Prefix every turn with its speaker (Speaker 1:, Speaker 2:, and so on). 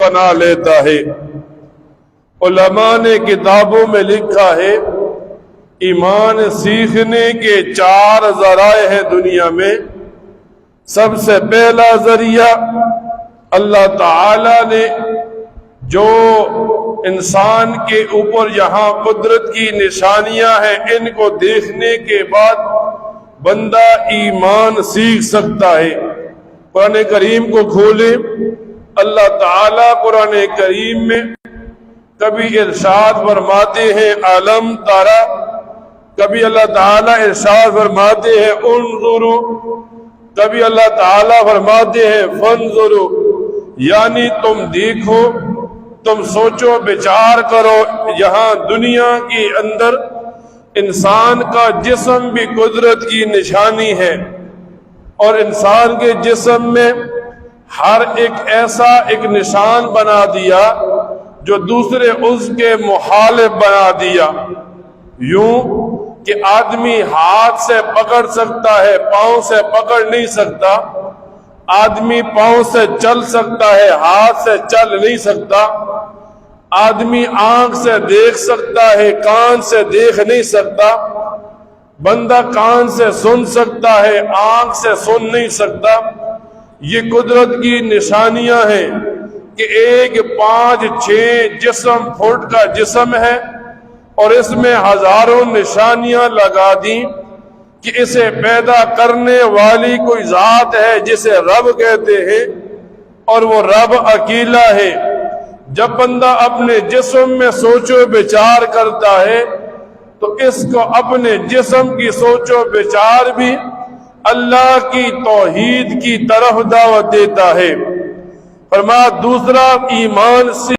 Speaker 1: بنا لیتا ہے۔ علماء نے کتابوں میں لکھا ہے ایمان سیکھنے کے 4 ذرائع ہیں دنیا میں۔ سب سے پہلا ذریعہ اللہ تعالی نے جو انسان کے اوپر یہاں قدرت کی نشانیاں ہیں ان کو دیکھنے کے بعد بندہ ایمان سیکھ سکتا ہے۔ قرآن کریم کو کھولیں، اللہ تعالیٰ قرآن کریم میں کبھی ارشاد فرماتے ہیں علم ترى، کبھی اللہ تعالیٰ ارشاد فرماتے ہیں انظروا، کبھی اللہ تعالیٰ فرماتے ہیں فانظروا، یعنی تم دیکھو، تم سوچو بچار کرو۔ یہاں دنیا کے اندر انسان کا جسم بھی قدرت کی نشانی ہے، اور انسان کے جسم میں ہر ایک نشان بنا دیا جو دوسرے عضو کے مخالف بنا دیا۔ یوں کہ آدمی ہاتھ سے پکڑ سکتا ہے، پاؤں سے پکڑ نہیں سکتا۔ آدمی پاؤں سے چل سکتا ہے، ہاتھ سے چل نہیں سکتا۔ آدمی آنکھ سے دیکھ سکتا ہے، کان سے دیکھ نہیں سکتا۔ بندہ کان سے سن سکتا ہے، آنکھ سے سن نہیں سکتا۔ یہ قدرت کی نشانیاں ہیں کہ ایک 5-6 جسم فٹ کا جسم ہے، اور اس میں ہزاروں نشانیاں لگا دیں کہ اسے پیدا کرنے والی کوئی ذات ہے جسے رب کہتے ہیں، اور وہ رب اکیلا ہے۔ جب بندہ اپنے جسم میں سوچو بچار کرتا ہے تو اس کو اپنے جسم کی سوچو بچار بھی اللہ کی توحید کی طرف دعوت دیتا ہے۔ فرمایا دوسرا ایمان سے